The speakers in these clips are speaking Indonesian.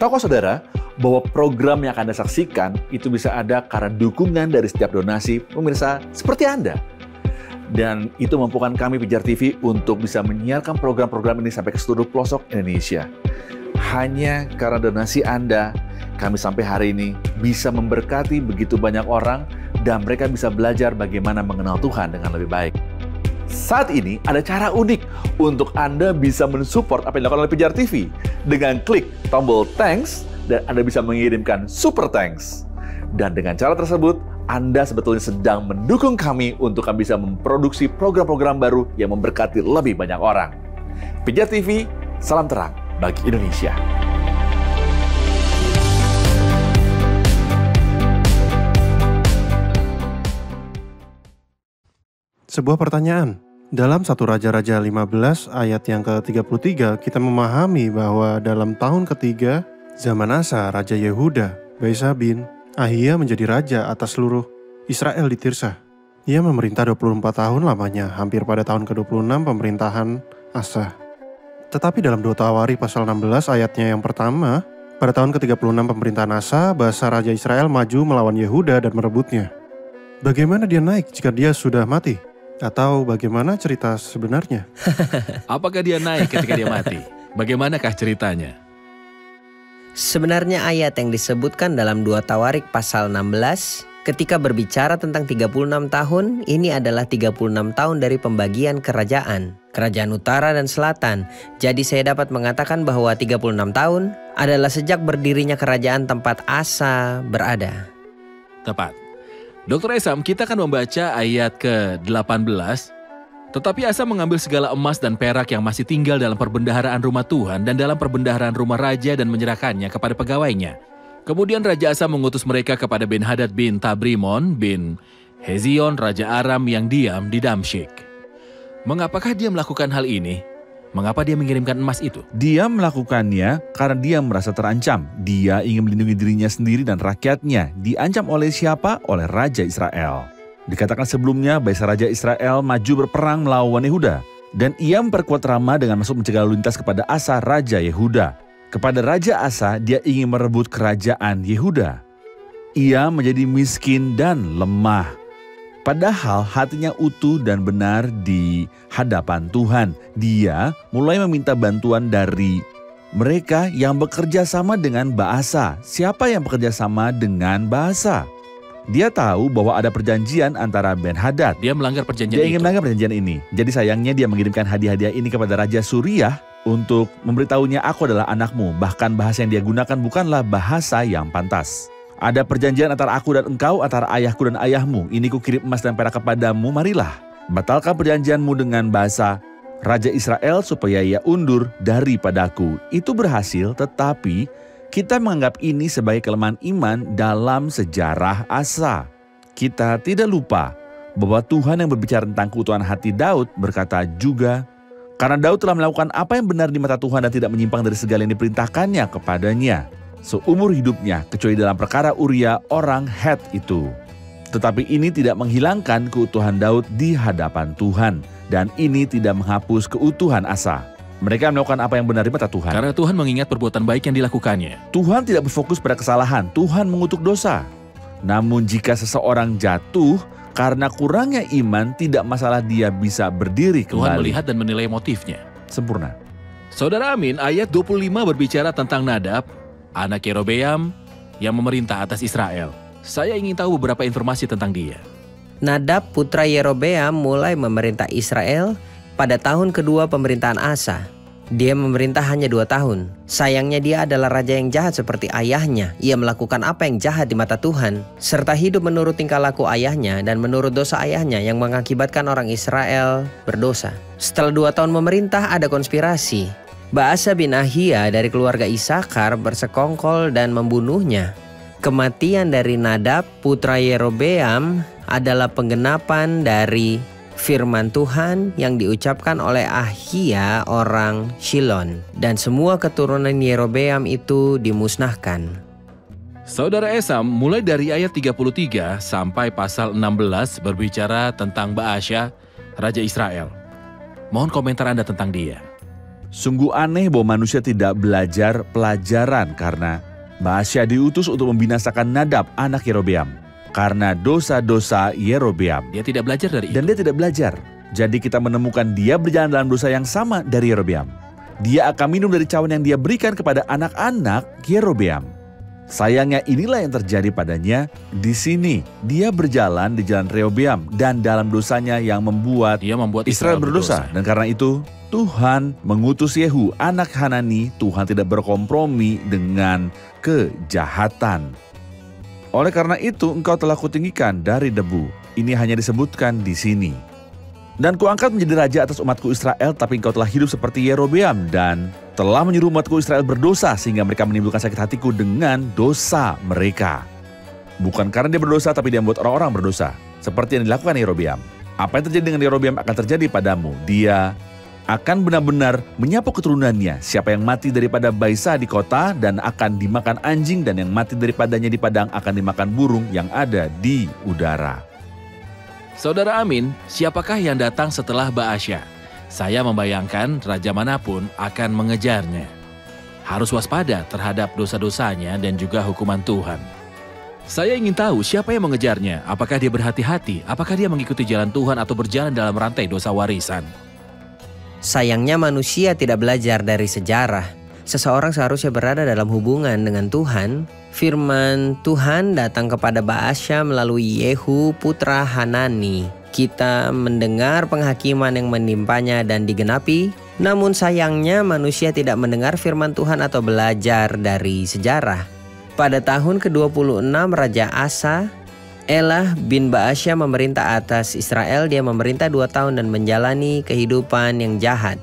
Tahukah saudara bahwa program yang akan Anda saksikan itu bisa ada karena dukungan dari setiap donasi pemirsa seperti Anda. Dan itu memampukan kami Pijar TV untuk bisa menyiarkan program-program ini sampai ke seluruh pelosok Indonesia. Hanya karena donasi Anda, kami sampai hari ini bisa memberkati begitu banyak orang dan mereka bisa belajar bagaimana mengenal Tuhan dengan lebih baik. Saat ini ada cara unik untuk Anda bisa mensupport apa yang dilakukan oleh Pijar TV dengan klik tombol thanks dan Anda bisa mengirimkan super thanks. Dan dengan cara tersebut, Anda sebetulnya sedang mendukung kami untuk kami bisa memproduksi program-program baru yang memberkati lebih banyak orang. Pijar TV, salam terang bagi Indonesia. Sebuah pertanyaan. Dalam 1 Raja-Raja 15 ayat yang ke-33, kita memahami bahwa dalam tahun ketiga zaman Asa, Raja Yehuda, Baasa bin Ahia menjadi raja atas seluruh Israel di Tirsa. Ia memerintah 24 tahun lamanya, hampir pada tahun ke-26 pemerintahan Asa. Tetapi dalam 2 Tawarikh pasal 16 ayatnya yang pertama, pada tahun ke-36 pemerintahan Asa, Baasa Raja Israel maju melawan Yehuda dan merebutnya. Bagaimana dia naik jika dia sudah mati? Atau bagaimana cerita sebenarnya? Apakah dia naik ketika dia mati? Bagaimanakah ceritanya? Sebenarnya ayat yang disebutkan dalam 2 Tawarikh pasal 16 ketika berbicara tentang 36 tahun, ini adalah 36 tahun dari pembagian kerajaan utara dan selatan. Jadi saya dapat mengatakan bahwa 36 tahun adalah sejak berdirinya kerajaan tempat Asa berada. Tepat. Dr. Esam, kita akan membaca ayat ke-18. Tetapi Asa mengambil segala emas dan perak yang masih tinggal dalam perbendaharaan rumah Tuhan dan dalam perbendaharaan rumah raja dan menyerahkannya kepada pegawainya. Kemudian Raja Asa mengutus mereka kepada Ben-Hadad bin Tabrimon bin Hezion, Raja Aram yang diam di Damsyik. Mengapakah dia melakukan hal ini? Mengapa dia mengirimkan emas itu? Dia melakukannya karena dia merasa terancam. Dia ingin melindungi dirinya sendiri dan rakyatnya. Diancam oleh siapa? Oleh Raja Israel. Dikatakan sebelumnya, Baasa Raja Israel maju berperang melawan Yehuda. Dan ia memperkuat Rama dengan masuk mencegah lalu lintas kepada Asa, Raja Yehuda. Kepada Raja Asa, dia ingin merebut kerajaan Yehuda. Ia menjadi miskin dan lemah. Padahal hatinya utuh dan benar di hadapan Tuhan. Dia mulai meminta bantuan dari mereka yang bekerja sama dengan Baasa. Siapa yang bekerja sama dengan Baasa? Dia tahu bahwa ada perjanjian antara Ben-Hadad. Dia melanggar perjanjian Dia ingin melanggar perjanjian ini. Jadi sayangnya dia mengirimkan hadiah-hadiah ini kepada Raja Suriah untuk memberitahunya, aku adalah anakmu. Bahkan bahasa yang dia gunakan bukanlah bahasa yang pantas. Ada perjanjian antara aku dan engkau, antara ayahku dan ayahmu. Ini ku kirim emas dan perak kepadamu, marilah. Batalkan perjanjianmu dengan Baasa Raja Israel supaya ia undur daripadaku. Itu berhasil, tetapi kita menganggap ini sebagai kelemahan iman dalam sejarah Asa. Kita tidak lupa bahwa Tuhan yang berbicara tentang keutuhan hati Daud berkata juga, karena Daud telah melakukan apa yang benar di mata Tuhan dan tidak menyimpang dari segala yang diperintahkannya kepadanya seumur hidupnya, kecuali dalam perkara Uria orang Het itu. Tetapi ini tidak menghilangkan keutuhan Daud di hadapan Tuhan, dan ini tidak menghapus keutuhan Asa. Mereka melakukan apa yang benar di mata Tuhan. Karena Tuhan mengingat perbuatan baik yang dilakukannya. Tuhan tidak berfokus pada kesalahan, Tuhan mengutuk dosa. Namun jika seseorang jatuh karena kurangnya iman, tidak masalah dia bisa berdiri kembali. Tuhan melihat dan menilai motifnya. Sempurna. Saudara Amin, ayat 25 berbicara tentang Nadab, anak Yerobeam yang memerintah atas Israel. Saya ingin tahu beberapa informasi tentang dia. Nadab putra Yerobeam mulai memerintah Israel pada tahun kedua pemerintahan Asa. Dia memerintah hanya 2 tahun. Sayangnya dia adalah raja yang jahat seperti ayahnya. Ia melakukan apa yang jahat di mata Tuhan, serta hidup menurut tingkah laku ayahnya dan menurut dosa ayahnya yang mengakibatkan orang Israel berdosa. Setelah 2 tahun memerintah, ada konspirasi. Baasa bin Ahia dari keluarga Isakar bersekongkol dan membunuhnya. Kematian dari Nadab putra Yerobeam adalah penggenapan dari firman Tuhan yang diucapkan oleh Ahia orang Shilon, dan semua keturunan Yerobeam itu dimusnahkan. Saudara Esam, mulai dari ayat 33 sampai pasal 16 berbicara tentang Baasha, Raja Israel. Mohon komentar Anda tentang dia. Sungguh aneh bahwa manusia tidak belajar pelajaran karena Baasya diutus untuk membinasakan Nadab anak Yerobeam karena dosa-dosa Yerobeam. Dia tidak belajar dari itu. Dan dia tidak belajar. Jadi kita menemukan dia berjalan dalam dosa yang sama dari Yerobeam. Dia akan minum dari cawan yang dia berikan kepada anak-anak Yerobeam. Sayangnya inilah yang terjadi padanya di sini. Dia berjalan di jalan Rehobeam dan dalam dosanya yang membuat Israel berdosa. Dan karena itu Tuhan mengutus Yehu anak Hanani. Tuhan tidak berkompromi dengan kejahatan. Oleh karena itu engkau telah kutinggikan dari debu. Ini hanya disebutkan di sini. Dan kuangkat menjadi raja atas umatku Israel, tapi engkau telah hidup seperti Yerobeam dan telah menyuruh umatku Israel berdosa sehingga mereka menimbulkan sakit hatiku dengan dosa mereka. Bukan karena dia berdosa, tapi dia membuat orang-orang berdosa. Seperti yang dilakukan Yerobeam. Apa yang terjadi dengan Yerobeam akan terjadi padamu. Dia akan benar-benar menyapu keturunannya. Siapa yang mati daripada Baisa di kota dan akan dimakan anjing, dan yang mati daripadanya di padang akan dimakan burung yang ada di udara. Saudara Amin, siapakah yang datang setelah Baasya? Saya membayangkan raja manapun akan mengejarnya. Harus waspada terhadap dosa-dosanya dan juga hukuman Tuhan. Saya ingin tahu siapa yang mengejarnya. Apakah dia berhati-hati? Apakah dia mengikuti jalan Tuhan atau berjalan dalam rantai dosa warisan? Sayangnya manusia tidak belajar dari sejarah. Seseorang seharusnya berada dalam hubungan dengan Tuhan. Firman Tuhan datang kepada Baasya melalui Yehu putra Hanani. Kita mendengar penghakiman yang menimpanya dan digenapi. Namun sayangnya manusia tidak mendengar firman Tuhan atau belajar dari sejarah. Pada tahun ke-26 Raja Asa, Elah bin Baasya memerintah atas Israel. Dia memerintah 2 tahun dan menjalani kehidupan yang jahat.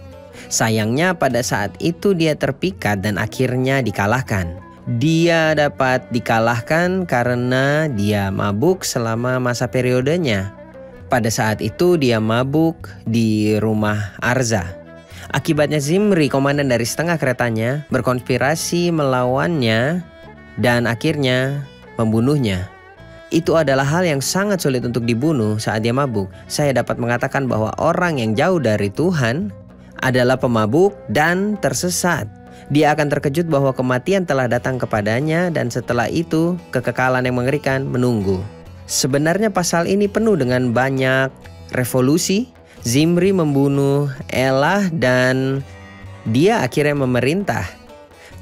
Sayangnya pada saat itu dia terpikat dan akhirnya dikalahkan. Dia dapat dikalahkan karena dia mabuk selama masa periodenya. Pada saat itu dia mabuk di rumah Arza. Akibatnya Zimri, komandan dari setengah keretanya, berkonspirasi melawannya dan akhirnya membunuhnya. Itu adalah hal yang sangat sulit untuk dibunuh saat dia mabuk. Saya dapat mengatakan bahwa orang yang jauh dari Tuhan adalah pemabuk dan tersesat. Dia akan terkejut bahwa kematian telah datang kepadanya dan setelah itu kekekalan yang mengerikan menunggu. Sebenarnya pasal ini penuh dengan banyak revolusi. Zimri membunuh Elah dan dia akhirnya memerintah.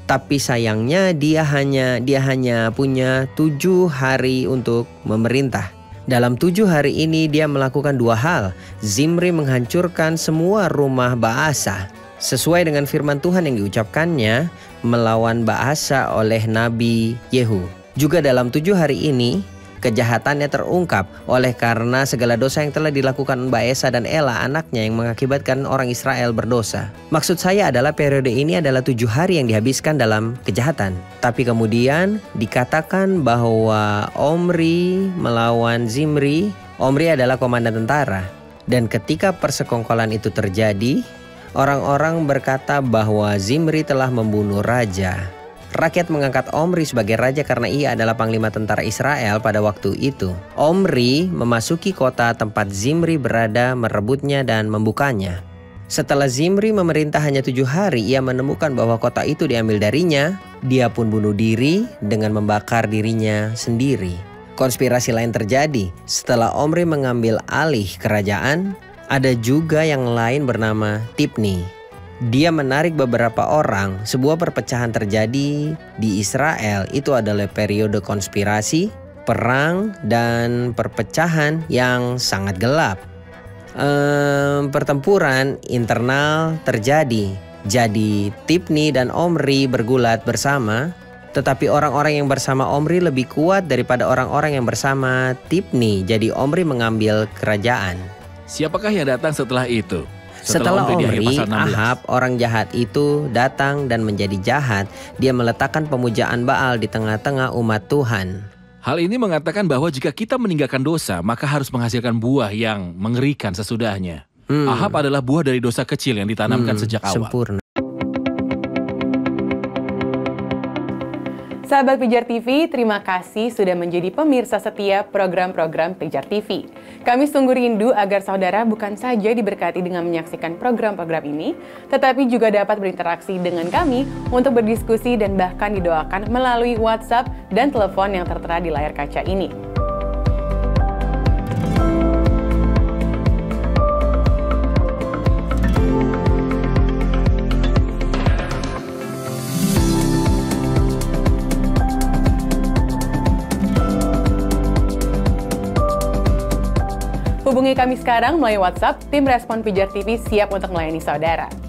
Tapi sayangnya dia hanya punya 7 hari untuk memerintah. Dalam 7 hari ini dia melakukan 2 hal. Zimri menghancurkan semua rumah Baasa. Sesuai dengan firman Tuhan yang diucapkannya melawan Baasa oleh Nabi Yehu. Juga dalam 7 hari ini kejahatannya terungkap oleh karena segala dosa yang telah dilakukan Baasa dan Elah anaknya yang mengakibatkan orang Israel berdosa. Maksud saya adalah periode ini adalah 7 hari yang dihabiskan dalam kejahatan. Tapi kemudian dikatakan bahwa Omri melawan Zimri. Omri adalah komandan tentara. Dan ketika persekongkolan itu terjadi, orang-orang berkata bahwa Zimri telah membunuh raja. Rakyat mengangkat Omri sebagai raja karena ia adalah panglima tentara Israel pada waktu itu. Omri memasuki kota tempat Zimri berada, merebutnya dan membukanya. Setelah Zimri memerintah hanya 7 hari, ia menemukan bahwa kota itu diambil darinya. Dia pun bunuh diri dengan membakar dirinya sendiri. Konspirasi lain terjadi. Setelah Omri mengambil alih kerajaan, ada juga yang lain bernama Tipni. Dia menarik beberapa orang. Sebuah perpecahan terjadi di Israel. Itu adalah periode konspirasi, perang, dan perpecahan yang sangat gelap. Pertempuran internal terjadi. Jadi Tipni dan Omri bergulat bersama. Tetapi orang-orang yang bersama Omri lebih kuat daripada orang-orang yang bersama Tipni. Jadi Omri mengambil kerajaan. Siapakah yang datang setelah itu? Setelah Omri, Ahab, orang jahat itu datang dan menjadi jahat. Dia meletakkan pemujaan Baal di tengah-tengah umat Tuhan. Hal ini mengatakan bahwa jika kita meninggalkan dosa, maka harus menghasilkan buah yang mengerikan sesudahnya. Ahab adalah buah dari dosa kecil yang ditanamkan sejak awal. Sempurna. Sahabat Pijar TV, terima kasih sudah menjadi pemirsa setia program-program Pijar TV. Kami sungguh rindu agar saudara bukan saja diberkati dengan menyaksikan program-program ini, tetapi juga dapat berinteraksi dengan kami untuk berdiskusi dan bahkan didoakan melalui WhatsApp dan telepon yang tertera di layar kaca ini. Hubungi kami sekarang melalui WhatsApp, tim Respon Pijar TV siap untuk melayani saudara.